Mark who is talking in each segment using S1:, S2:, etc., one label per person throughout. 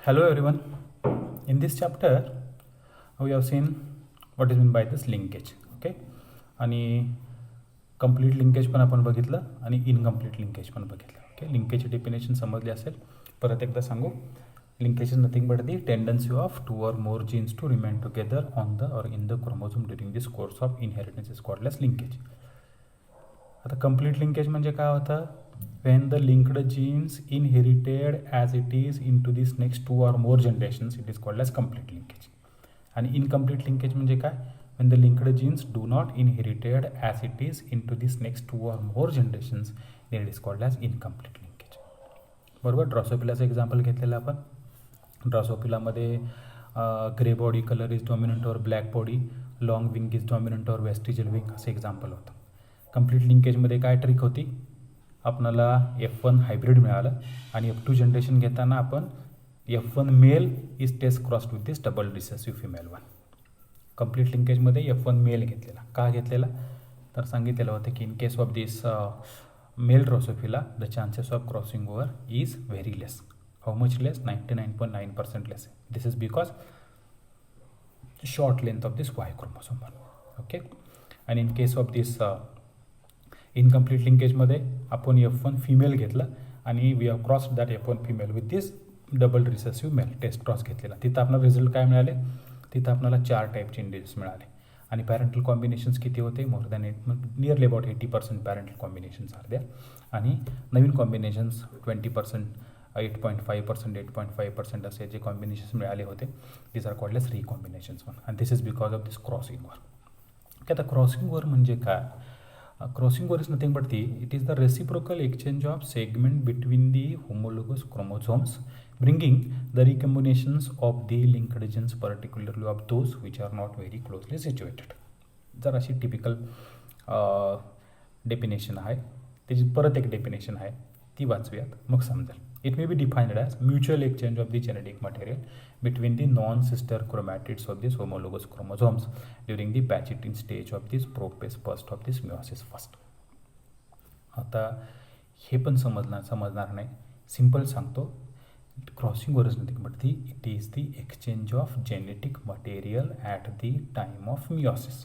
S1: Hello everyone. In this chapter, we have seen what is meant by this linkage. Okay, आणि complete linkage पण आपण बघितलं आणि incomplete linkage पण बघितलं. ओके, लिंकेजची डेफिनेशन समजली असेल. परत एकदा सांगू. Linkage is nothing but the tendency of two or more genes to remain together on the or in the chromosome during this course of inheritance is called as linkage. आता complete linkage म्हणजे काय होतं? when the linked genes inherited as it is into this next two or more generations, it is called as complete linkage. And incomplete linkage म्हणजे काय? when the linked genes do not inherited as it is into this next two or more generations, then it is called as incomplete linkage. बरोबर. ड्रॉसोपिलाचं example घेतलेलं आपण. ड्रॉसोपिलामध्ये grey body colour is dominant or black body, long wing is dominant or vestigial wing असे example होतं. Complete लिंकेजमध्ये काय trick होती? आपणाला F1 हायब्रिड मिळालं आणि F2 जनरेशन घेताना आपण F1 male is test crossed with this double recessive female one. Complete लिंकेजमध्ये F1 मेल घेतलेला. का घेतलेला? तर सांगितलेलं होतं की in case of this male drosophila the chances of crossing over is very less. How much less? 99.9% less. This is because short length of this Y chromosome. Okay, आणि in case of this incomplete लिंकेजमध्ये आपण F1 female घेतला आणि we have cross that F1 female with this double recessive male test cross घेतलेला. तिथं आपल्याला result काय मिळाले? तिथं आपल्याला 4 टाईपचे इंडिसेस मिळाले आणि पॅरेंटल कॉम्बिनेशन्स किती होते? More than nearly about 80% parental combinations are द्या. आणि नवीन कॉम्बिनेशन्स 20%, 8.5%, 8.5% असे जे कॉम्बिनेशन्स मिळाले होते, this are called as recombinations one. And this is because of this crossing over. की आता क्रॉसिंग ओव्हर म्हणजे काय? Crossing over is nothing but it is the reciprocal exchange of segment between the homologous chromosomes, bringing the recombinations of the linked genes, particularly of those which are not very closely situated. जर अशी typical definition आहे. त्याची परत एक definition आहे, ती वाचूयात, मग समजेल. It may be defined as mutual exchange of the genetic material between the non-sister chromatids of these homologous chromosomes during the Pachydin stage of this prophase first of this meiosis first. आता हे पण समजणार नाही. Simple सांगतो. Crossing over is nothing but it is the exchange of genetic material at the time of meiosis.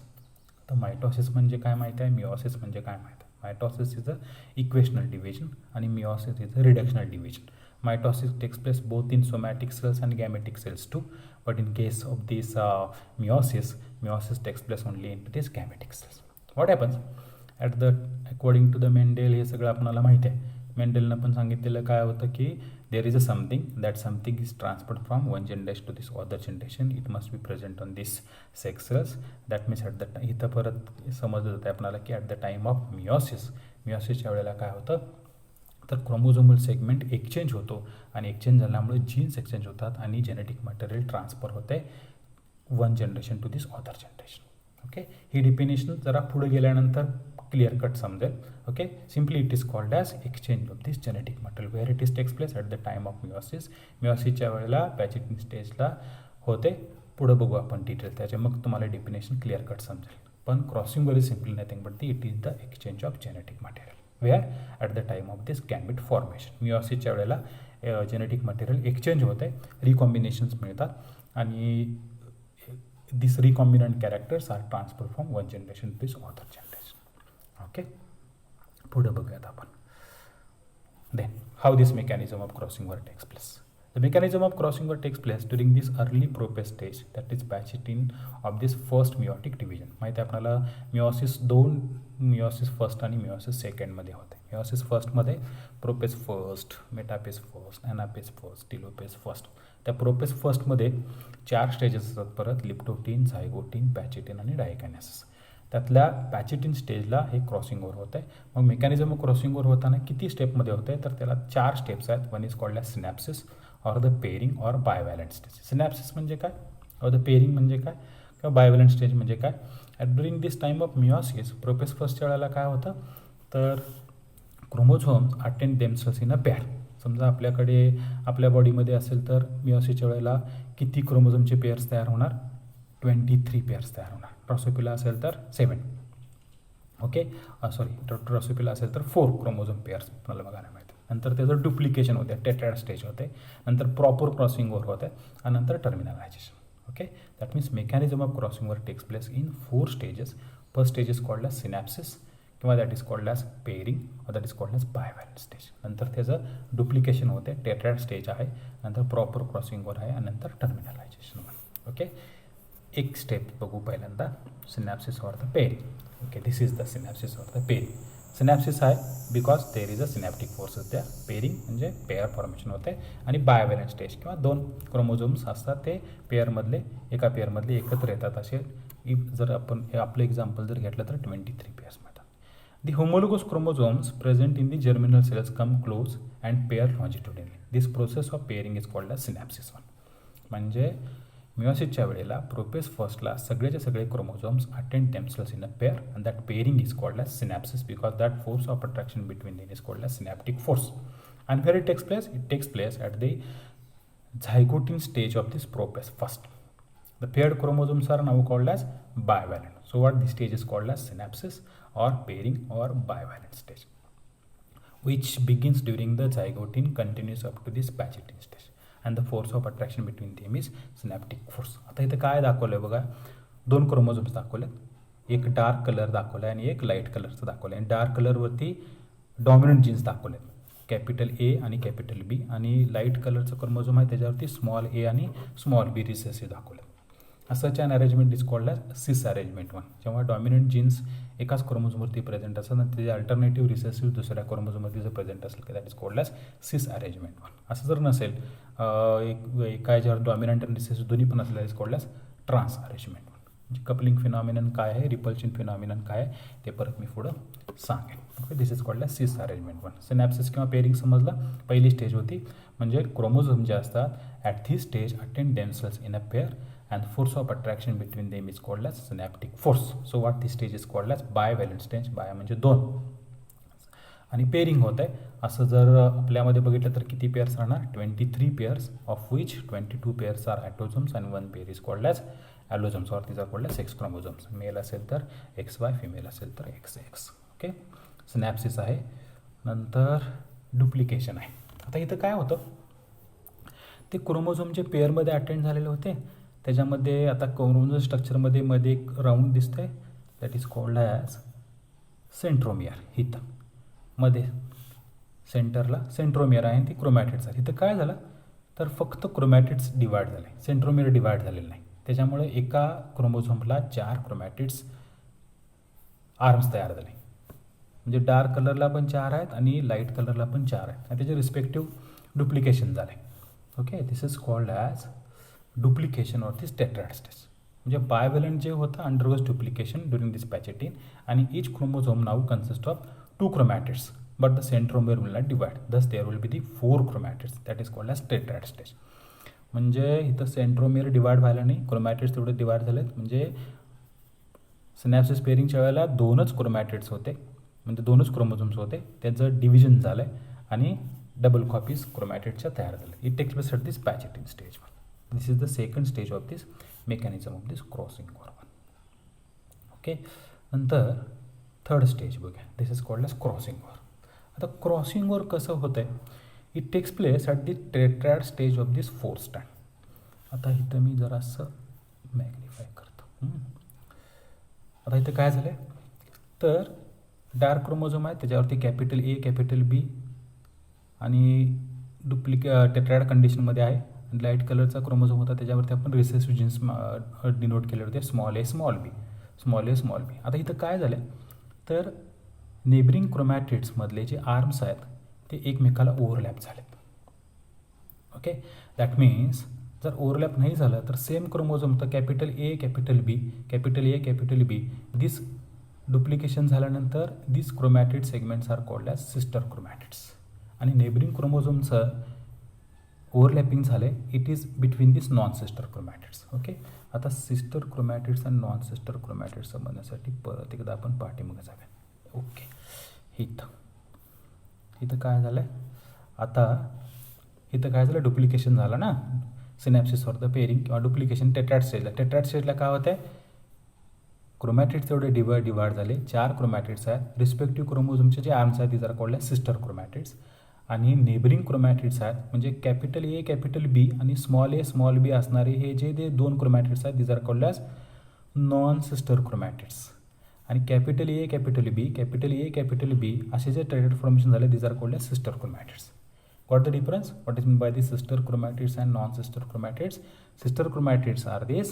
S1: आता mitosis म्हणजे काय माहीत आहे? मिओसिस म्हणजे काय माहीत आहे? Mitosis is a equational division आणि meiosis is a reductional division. Mitosis takes place both in somatic cells and gametic cells too, but in case of this meiosis takes place only in these gametic cells. What happens at the according to the Mendel, हे सगळं आपल्याला माहिती आहे. मेंडेलनं पण सांगितलेलं काय होतं की there is a something, that something is transferred from one generation to this other generation. It must be present on this sex cells. That means at the इथं परत समजलं जातं आपल्याला की at the time of मिओसिसच्या वेळेला काय होतं, तर क्रोमोझोमल सेगमेंट एक्सचेंज होतो आणि एक्सचेंज झाल्यामुळे जीन्स एक्सचेंज होतात आणि जेनेटिक मटेरियल ट्रान्सफर होते one generation to this other generation. Okay, ही डेफिनेशन जरा पुढे गेल्यानंतर क्लिअर कट समजेल. Okay, simply it is called as exchange of this genetic material where it is takes place at the time of meiosis. मिओसिसच्या वेळेला pachytene स्टेजला होते. पुढं बघू आपण डिटेल त्याचे, मग तुम्हाला डेफिनेशन क्लिअर कट समजेल. पण crossing over is simply nothing but it is the exchange of genetic material where at the time of this gamete formation. मिओसिसच्या वेळेला जेनेटिक मटेरियल एक्सचेंज होते, रिकॉम्बिनेशन्स मिळतात आणि this recombinant characters are transfer from one generation to this other generation. Okay, पुढे बघूयात आपण. Then how this mechanism of crossing over takes place. The mechanism of crossing over takes place during this early prophase stage, that is Pachydin of this first meiotic division. माहिती आहे आपल्याला meiosis 2 meiosis first आणि meiosis सेकंडमध्ये होते. Meiosis फर्स्टमध्ये prophase first, metaphase first, anaphase first, telophase first. त्या prophase फर्स्टमध्ये 4 stages असतात परत, लिप्टोटीन, झायगोटीन, पॅचिटिन आणि डायकायनेसिस. त्यातल्या पॅचिटिन स्टेजला हे क्रॉसिंग ओव्हर होतं आहे. मग मेकॅनिझम ऑफ क्रॉसिंग ओव्हर होताना किती स्टेपमध्ये होतं आहे? तर त्याला 4 स्टेप्स आहेत. वन इज कॉल्ड ॲज सिनॅप्सिस और द पेरिंग और बायव्हॅलंट स्टेज. सिनॅप्सिस म्हणजे काय, और द पेरिंग म्हणजे काय, किंवा बायव्हॅलंट स्टेज म्हणजे काय? During this time of meiosis prophase फर्स्टच्या वेळेला काय होतं, तर chromosomes attend themselves in a pair. समजा आपल्याकडे आपल्या बॉडीमध्ये असेल तर मिओसिसच्या वेळेला किती क्रोमोझोमचे पेअर्स तयार होणार? 23 पेअर्स तयार होणार. ड्रॉसोपिला असेल तर 7. ओके, सॉरी, ड्रॉसोपिला असेल तर 4 क्रोमोझोम पेअर्स आपल्याला बघायला मिळतात. नंतर त्याचं डुप्लिकेशन होते, टेट्राड स्टेज होते, नंतर प्रॉपर क्रॉसिंग ओव्हर होते आणि नंतर terminalisation. Okay, that means mechanism of crossing over takes place in 4 stages. First stage is called as synapsis किंवा that is called as pairing or that is called as bivalent stage. नंतर त्याचं duplication होते, tetrad stage आहे, नंतर proper crossing over आहे आणि नंतर terminalisation. Okay, एक स्टेप बघू पहिल्यांदा, synapsis or the pairing. Okay, this is the synapsis or the pairing. Synapsis आहे because there is a synaptic force त्या. पेअरिंग म्हणजे पेअर फॉर्मेशन होते आणि बायव्हॅलंट स्टेज किंवा 2 क्रोमोझोम्स असतात ते पेअरमधले एका पेअरमधले एकत्र येतात. असे जर आपण आपलं एक्झाम्पल जर घेतलं तर 23 पेअर्स मिळतात. The homologous chromosomes present in the germinal cells come close and pair longitudinally. This process of pairing is called as synapsis 1. म्हणजे मियोसिसच्या वेळेला प्रोपेस फर्स्टला सगळेचे सगळे chromosomes attend themselves in a pair and that pairing is called as synapsis because that force of attraction between them is called as synaptic force. And where it takes place? It takes place at the zygotine stage of this propes first. The paired chromosomes are now called as bivalent. So what this stage is called as synapsis or pairing or bivalent stage, which begins during the zygotine, continues up to this spaghettine stage, and the force of attraction between them is synaptic force. आता इथे काय दाखवलं बघा, 2 chromosomes दाखवले, एक dark colour दाखवला आणि एक लाईट कलरचं दाखवलं. आणि डार्क कलरवरती डॉमिनंट जीन्स दाखवले, कॅपिटल ए आणि कॅपिटल बी, आणि लाईट कलरचं क्रोमोझोम आहे त्याच्यावरती स्मॉल ए आणि स्मॉल बी रिसेसिव्ह दाखवले. असंच अन अरेंजमेंट इज कॉल्ड ॲज सिस अरेंजमेंट 1. जेव्हा डॉमिनंट जीन्स एकाच क्रोमोझोमवरती प्रेझेंट असतात आणि त्याचे अल्टरनेटिव्ह रिसेसिव्ह दुसऱ्या क्रोमोझोमवरती जर प्रेझेंट असेल की दॅट इज कॉल्ड ॲज सिस अरेंजमेंट 1. असं जर नसेल, एका याच्यावर डॉमिनंट आणि रिसेसिव्ह दोन्ही पण असलेला is called as trans arrangement 1. म्हणजे कपलिंग फिनॉमिनन काय आहे, रिपल्शन फिनॉमिनन काय आहे ते परत मी पुढं सांगेन. Okay, this is called as सिस अरेंजमेंट 1. सिनॅप्सिस किंवा पेअरिंग समजलं, पहिली स्टेज होती म्हणजे क्रोमोझोम जे असतात ॲट धी stage attend themselves in a pair and force of attraction between them is called as synaptic force. So what this stage is called as bivalent stage. By म्हणजे 2 आणि pairing होत आहे. असं जर आपल्यामध्ये बघितलं तर किती पेअर्स राहणार, 23 pairs, of which 22 pairs are autosomes and 1 pair is called as allosomes or these are called as sex chromosomes. Male असेल तर XY, फिमेल असेल तर XX. ओके, सिनॅप्सिस आहे, नंतर डुप्लिकेशन आहे. आता इथं काय होतं, ते क्रोमोझोम जे पेअरमध्ये अटेंड झालेले होते त्याच्यामध्ये आता क्रोमोझोम स्ट्रक्चरमध्ये मध्ये एक राऊंड दिसतंय, that is called as centromere. इथं मध्ये सेंटरला सेंट्रोमियर आहे आणि ती क्रोमॅटिड्स आहे. इथं काय झालं तर फक्त क्रोमॅटिड्स डिवाइड झाले, सेंट्रोमियर डिवाइड झालेलं नाही. त्याच्यामुळे एका क्रोमोझोमला 4 क्रोमॅटिड्स आर्म्स तयार झाले. म्हणजे डार्क कलरला पण 4 आहेत आणि लाईट कलरला पण 4 आहेत आणि त्याचे रिस्पेक्टिव्ह डुप्लिकेशन झाले. Okay, this is called as duplication of this tetrad stage. म्हणजे बायव्हॅलंट जे होतं undergoes duplication during this pachytene आणि each chromosome now consist of 2 chromatids but the centromere will not divide, thus there will be the 4 chromatids, that is called as tetrad stage. म्हणजे इथं centromere divide व्हायला नाही, chromatids तेवढे divide झालेत. म्हणजे सिनॅप्सिस पेअरिंगच्या वेळेला 2च chromatids होते, म्हणजे 2च क्रोमोझोम्स होते, त्याचं डिव्हिजन झालं आहे आणि डबल कॉपीज क्रोमॅटिडच्या तयार झाल्या. It takes place at this pachytene stage. This is the second stage of this mechanism of this crossing over. Okay, नंतर थर्ड स्टेज बघूया, this is called as crossing over. आता crossing over कसं होतं आहे, it takes place at the tetrad stage of this 4 स्टँड. आता इथं मी जरासं मॅग्निफाय करतो. आता इथं काय झालं आहे तर डार्क क्रोमोझोम आहे त्याच्यावरती कॅपिटल ए कॅपिटल बी आणि टेट्राड कंडिशनमध्ये आहे. लाईट कलरचा क्रोमोझोम होता त्याच्यावरती आपण रिसेसिव्ह जीन्स डिनोट केले होते, स्मॉल ए स्मॉल बी, स्मॉल ए स्मॉल बी. आता इथं काय झालं तर नेबरिंग क्रोमॅटिड्समधले जे आर्म्स आहेत ते एकमेकाला ओव्हरलॅप झालेत. ओके, दॅट मीन्स जर ओव्हरलॅप नाही झालं तर सेम क्रोमोझोम तर capital A capital B, capital A capital B, this duplication झाल्यानंतर this chromatid segments are called as sister chromatids. आणि नेबरिंग क्रोमोझोमचं ओव्हरलॅपिंग झालं आहे, it is between this non sister chromatids. Okay, आता सिस्टर क्रोमॅटिड्स आणि non sister chromatids समजण्यासाठी परत एकदा आपण पाठीमागे जाऊया. ओके, इथं काय झालं आहे, आता इथं काय झालं डुप्लिकेशन झालं ना, सिनॅप्सिस ऑर द पेअरिंग किंवा डुप्लिकेशन टेट्राड स्टेजला. टेट्राड स्टेजला काय होतं आहे, क्रोमॅटिड्स तेवढे डिवाइड झाले, 4 क्रोमॅटिड्स आहेत. रिस्पेक्टिव्ह क्रोमोझोमचे जे आर्म्स आहेत these are called as sister chromatids आणि नेबरिंग क्रोमॅटिड्स आहेत, म्हणजे कॅपिटल ए कॅपिटल बी आणि स्मॉल बी असणारे हे जे दोन क्रोमॅटिड्स आहेत, these are called as non sister chromatids. आणि कॅपिटल ए कॅपिटल बी असे जे टेट्राहेड्रल फॉर्मेशन झाले, these are called as sister chromatids. What the difference? What is meant by the sister chromatids and non-sister chromatids? Sister chromatids are these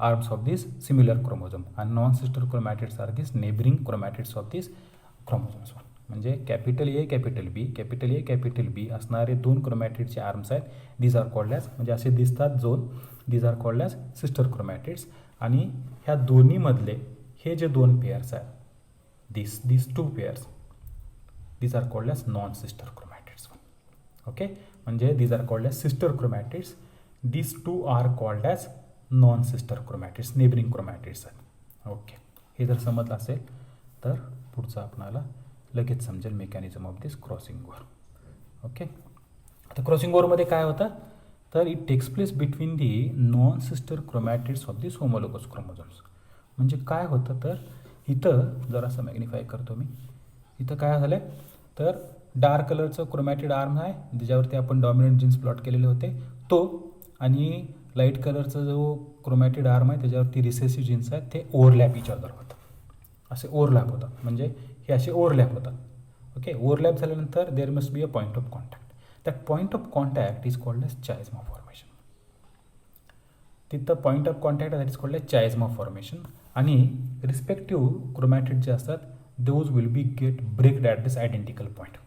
S1: arms of this similar chromosome and non-sister chromatids are these neighboring chromatids of these chromosomes. म्हणजे capital A capital B असणारे दोन क्रोमॅटिडचे arms आहेत, these are called as, म्हणजे असे दिसतात जोन, these are called as sister chromatids. आणि ह्या दोन्हीमधले हे जे दोन पेअर्स आहेत, this two pairs, these are called as non sister chromatids. Okay, म्हणजे these are called as sister chromatids, these two are called as non sister chromatids, neighbouring chromatids आहेत. Okay, हे जर समजलं असेल तर पुढचं आपणाला लगेच समजेल mechanism of this crossing over. Okay, आता क्रॉसिंग ओव्हरमध्ये काय होतं, तर it takes place between the non sister chromatids of this homologous chromosomes. म्हणजे काय होतं, तर इथं जरासं मॅग्निफाय करतो मी, इथं काय झालं आहे, तर डार्क कलरचं क्रोमॅटिड आर्म आहे, ज्याच्यावरती आपण डॉमिनंट जीन्स प्लॉट केलेले होते तो, आणि लाईट कलरचा जो क्रोमॅटिड आर्म आहे त्याच्यावरती रिसेसिव्ह जीन्स आहेत, ते ओव्हरलॅप इच अदर होतं, असे ओव्हरलॅप होतात, म्हणजे हे असे ओव्हरलॅप होतात. ओके, ओव्हरलॅप झाल्यानंतर there must be a point of contact. That point of contact is called as chiasma formation. तिथं point of contact that is called as chiasma formation. आणि रिस्पेक्टिव्ह क्रोमॅटिड जे असतात, those will be get breaked at this identical point.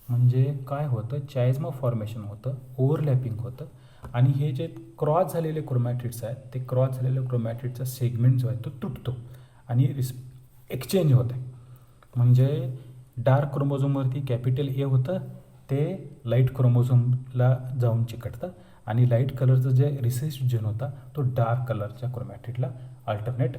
S1: म्हणजे काय होतं, चायझ्मा formation होतं, overlapping होतं, आणि हे जे क्रॉस झालेले क्रोमॅटिड्स आहेत, ते क्रॉस झालेल्या क्रोमॅटिडचा सेगमेंट जो आहे तो तुटतो आणि एक्सचेंज होतं. म्हणजे डार्क क्रोमोझोमवरती कॅपिटल ए होतं, ते लाईट क्रोमोझोमला जाऊन चिकटतं, आणि लाईट कलरचं जे रिसेसिव्ह जीन होता तो डार्क कलरच्या क्रोमॅटिडला अल्टरनेट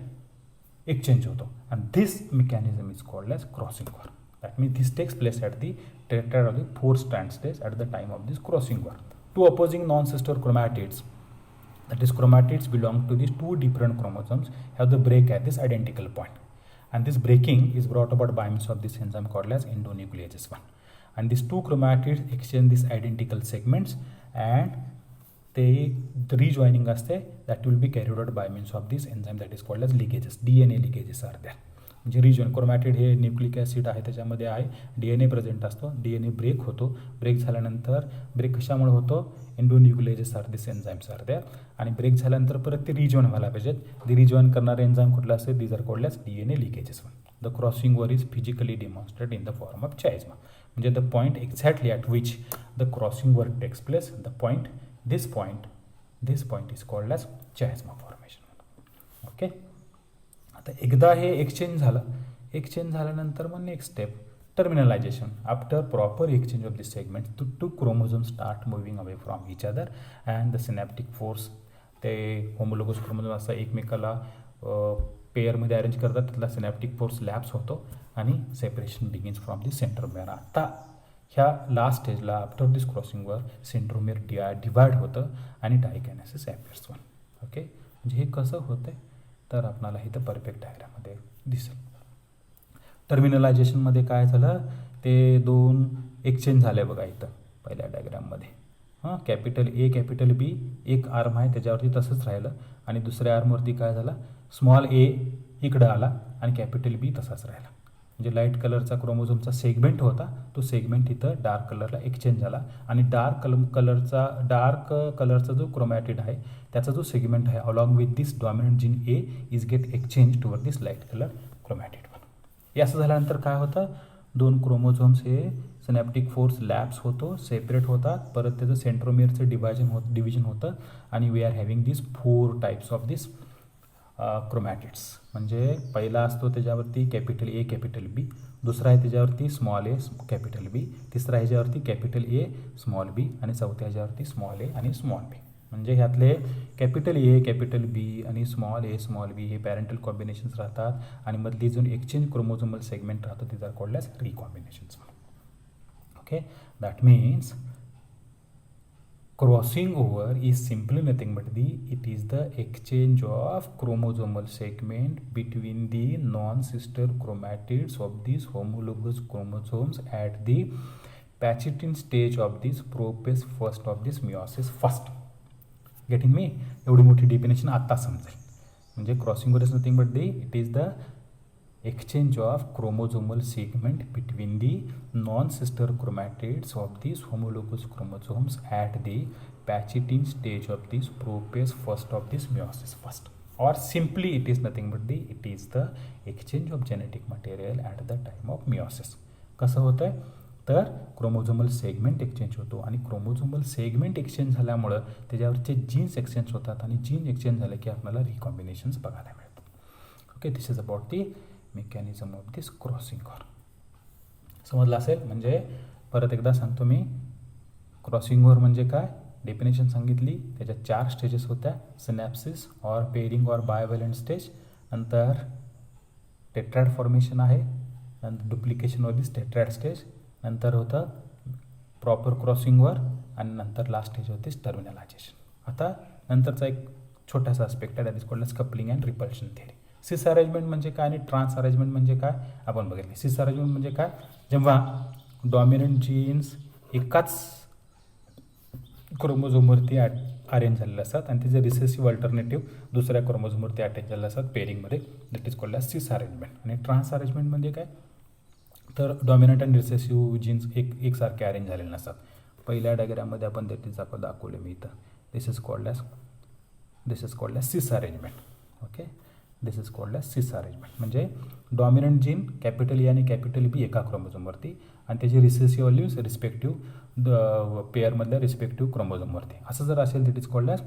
S1: एक्सचेंज होतो. आणि this mechanism is called as crossing over. That means this takes place at the tetrad of the 4 strand stage at the time of this crossing over. Two opposing non-sister chromatids, that is chromatids belong to these two different chromosomes, have the break at this identical point. And this breaking is brought about by means of this enzyme called as endonucleases 1. And these two chromatids exchange these identical segments, and the rejoining असते that will be carried out by means of this enzyme that is called as ligases. DNA ligases are there. म्हणजे region chromatid हे nucleic acid आहे, त्याच्यामध्ये आहे DNA present असतो, DNA break होतो, break झाल्यानंतर break कशामुळे होतो, endonucleases are this enzymes are there, आणि ब्रेक झाल्यानंतर परत ते रिजॉइन व्हायला पाहिजेत. ते रिजॉइन करणारे एन्झाईम कुठला असते, these are called as DNA ligases. The crossing over is physically demonstrate in the form of chiasma. म्हणजे the point exactly at which the crossing over takes place, this point is called as chiasma formation. Okay, आता एकदा हे exchange झाल्यानंतर मग next step terminalisation. After proper exchange of this segment, two chromosome start moving away from each other, and the synaptic force, ते homologous chromosome असा एकमेकाला पेअरमध्ये arrange करतात, त्यातला सिनॅप्टिक फोर्स लॅप्स होतो आणि separation begins from the centromere. आता ह्या last स्टेजला आफ्टर दिस क्रॉसिंगवर सेंट्रोमेअर डिवाइड होतं आणि डायकायनेसिस ॲपियर्स. ओके, म्हणजे हे कसं होतं तर आपणाला इथं परफेक्ट डायग्राममध्ये दिसेल. टर्मिनलायझेशनमध्ये काय झालं, ते दोन एक्सचेंज झाले बघा इथं पहिल्या डायग्राममध्ये. कॅपिटल ए कॅपिटल बी, एक आर्म आहे त्याच्यावरती तसंच राहिलं, आणि दुसऱ्या आर्मवरती काय झालं, स्मॉल ए इकडं आला आणि कॅपिटल बी तसाच राहिला. म्हणजे लाईट कलरचा क्रोमोझोमचा सेगमेंट होता, तो सेगमेंट इथं डार्क कलरला एक्सचेंज झाला, आणि डार्क कलरचा जो क्रोमॅटिड आहे त्याचा जो सेगमेंट आहे along with this dominant gene A is get exchange toward this light colour chromatid. हे असं झाल्यानंतर काय होतं, दोन क्रोमोझोम्स हे सिनॅप्टिक फोर्स लॅप्स होतो, सेपरेट होतात, परत त्याचं सेंट्रोमियरचं डिव्हिजन होतं, आणि we are having this 4 types of this chromatids. म्हणजे पहिला असतो त्याच्यावरती कॅपिटल ए कॅपिटल बी, दुसरा आहे त्याच्यावरती स्मॉल ए कॅपिटल बी, तिसरा ह्याच्यावरती कॅपिटल ए स्मॉल बी, आणि चौथ्या ह्याच्यावरती स्मॉल ए आणि स्मॉल बी. म्हणजे ह्यातले कॅपिटल ए कॅपिटल बी आणि स्मॉल ए स्मॉल बी हे पॅरेंटल कॉम्बिनेशन्स राहतात, आणि मधली जो एक्सचेंज क्रोमोझोमल सेगमेंट राहतो तिथे called as recombinations. Okay, that means crossing over is simply nothing but it is the exchange of chromosomal segment between the non-sister chromatids of these homologous chromosomes at the pachytene stage of this prophase first of this meiosis first. Getting me? एवढी मोठी definition आत्ता समजेल. म्हणजे crossing over is nothing but it is the exchange of chromosomal segment between the non-sister chromatids of these homologous chromosomes at the pachytene stage of this prophase first of this meiosis first, or simply it is nothing but it is the exchange of genetic material at the time of meiosis. कसं होतं आहे तर chromosomal segment exchange होतो आणि chromosomal segment exchange झाल्यामुळं त्याच्यावरचे jeans exchange होतात आणि जीन एक्सचेंज झाले की आपल्याला रिकॉम्बिनेशन्स बघायला मिळतात. Okay, this is about the mechanism of this crossing over. समजलं असेल? म्हणजे परत एकदा सांगतो मी, क्रॉसिंग ओव्हर म्हणजे काय, डेफिनेशन सांगितली. त्याच्या 4 स्टेजेस होत्या, सिनॅप्सिस ऑर पेरिंग ऑर बायव्हॅलंट स्टेज, नंतर टेट्रॅड फॉर्मेशन आहे, नंतर डुप्लिकेशन ऑफ दिस टेट्रॅड स्टेज, नंतर होतं प्रॉपर क्रॉसिंग ओव्हर आणि नंतर लास्ट स्टेज होती टर्मिनलायझेशन. आता नंतरचा एक छोटासा आस्पेक्ट आहे, that is called as coupling and repulsion theory. Cis arrangement म्हणजे काय आणि ट्रान्स अरेंजमेंट म्हणजे काय आपण बघितले. सिस अरेंजमेंट म्हणजे काय, जेव्हा डॉमिनंट जीन्स एकाच क्रोमोझोमवरती अरेंज झालेले असतात आणि त्याचे रिसेसिव्ह अल्टरनेटिव्ह दुसऱ्या क्रोमोझोमवरती अटॅच झालेले असतात पेरिंगमध्ये, दॅट इज कॉल्ड ॲज सिस अरेंजमेंट. आणि ट्रान्स अरेंजमेंट म्हणजे काय, तर डॉमिनंट आणि रिसेसिव्ह जीन्स एकसारखे अरेंज झालेले नसतात. पहिल्या डायग्राममध्ये आपण दॅट इज दाखवले मी इथं. दिस इज कॉल्ड ॲज सिस arrangement. Okay, this is called as सिस अरेंजमेंट. म्हणजे डॉमिनंट जीन कॅपिटल ए आणि कॅपिटल बी एका क्रोमोझोमवरती आणि त्याची रिसेसिव्ह व्हॅल्यूज रिस्पेक्टिव्ह पेअरमधल्या रिस्पेक्टिव्ह क्रोमोझोमवरती. असं जर असेल दॅट इज कॉल्ड ॲज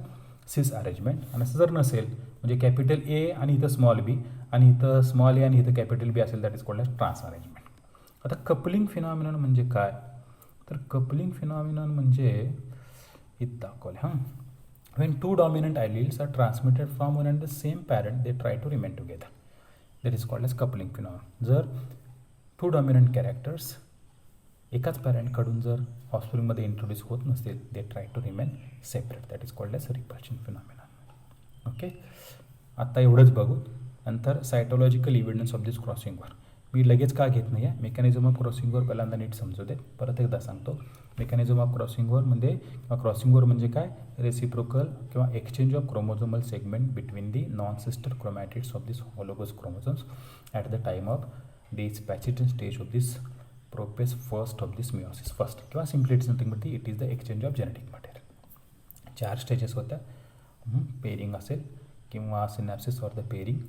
S1: सिस अरेंजमेंट. आणि असं जर नसेल म्हणजे कॅपिटल ए आणि इथं स्मॉल बी आणि इथं स्मॉल ए आणि इथं कॅपिटल बी असेल, that is called as trans arrangement. आता कपलिंग फिनॉमिनॉन म्हणजे काय, तर कपलिंग फिनॉमिनॉन म्हणजे इथं दाखवले when two dominant alleles are transmitted from one and the same parent, they try to remain together. That is called as coupling phenomenon. जर two dominant characters एकाच पॅरेंटकडून जर ऑफस्प्रिंगमध्ये इंट्रोड्यूस होत नसतील, they try to remain separate. That is called as repulsion phenomenon. Okay, आता एवढंच बघू. नंतर cytological evidence of this crossing over. मी लगेच का घेत नाही आहे, मेकॅनिझम ऑफ क्रॉसिंग ओव्हर पहिल्यांदा नीट समजू दे. परत एकदा सांगतो, मेकॅनिझम ऑफ क्रॉसिंग ओव्हर म्हणजे किंवा क्रॉसिंग ओव्हर म्हणजे काय, रेसिप्रोकल किंवा exchange of chromosomal segment between the non sister chromatids of this homologous chromosomes at the time of this pachytene stage of this prophase first of this meiosis first, किंवा simply it's nothing but it is the exchange of genetic material. 4 stages होत्या, pairing असेल किंवा सिनॅप्सिस or the pairing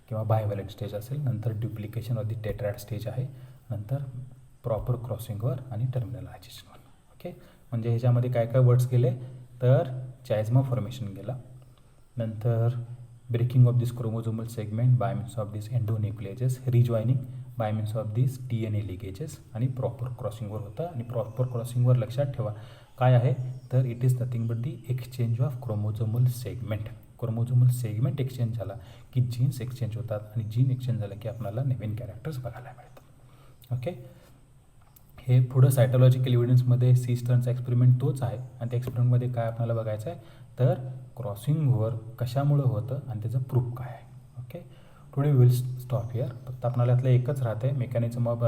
S1: किंवा बायव्हॅलंट stage असेल, नंतर ड्युप्लिकेशन of the टेट्रॅड stage आहे, नंतर proper crossing over आणि टर्मिनलायझेशन. ओके, म्हणजे ह्याच्यामध्ये काय काय वर्ड्स गेले, तर चायझमा फॉर्मेशन गेला, नंतर breaking of this chromosomal segment by means of this endonucleases, rejoining by means of this DNA ligases आणि प्रॉपर क्रॉसिंग ओव्हर होता. आणि प्रॉपर क्रॉसिंग ओव्हर लक्षात ठेवा काय आहे, तर it is nothing but the exchange of chromosomal segment. Chromosomal segment exchange झाला की जीन्स एक्सचेंज होतात आणि जीन एक्सचेंज झालं की आपल्याला नवीन कॅरेक्टर्स बघायला मिळतात. ओके, हे पुढं सायटोलॉजिकल इव्हिडन्समध्ये सिस्टर्नचा एक्सपेरिमेंट तोच आहे आणि त्या एक्सपेरिमेंटमध्ये काय आपल्याला बघायचं आहे, तर क्रॉसिंग ओव्हर कशामुळं होतं आणि त्याचं प्रूफ काय आहे. Okay, today will stop here. फक्त आपल्याला यातलं एकच राहतं आहे, मेकॅनिझम ऑफ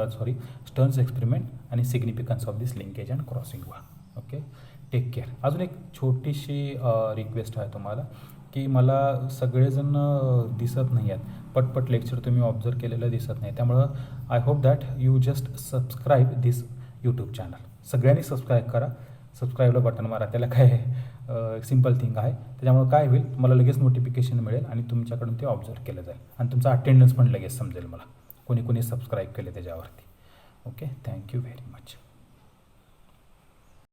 S1: स्टर्न्स एक्सपेरिमेंट आणि significance of this linkage and crossing over. Okay, take care. अजून एक छोटीशी रिक्वेस्ट आहे तुम्हाला की मला सगळेजण दिसत नाही आहेत, पटपट लेक्चर तुम्ही ऑब्झर्व केलेलं दिसत नाही, त्यामुळं I hope that you just subscribe this YouTube channel. सगळ्यांनी सबस्क्राईब करा, सबस्क्राईबला बटन मारा, त्याला काय सिम्पल थिंग आहे. त्याच्यामुळं काय होईल, तुम्हाला लगेच नोटिफिकेशन मिळेल आणि तुमच्याकडून ते ऑब्झर्व केलं जाईल आणि तुमचा अटेंडन्स पण लगेच समजेल मला कोणी कोणी सबस्क्राईब केले त्याच्यावरती. Okay, thank you very much.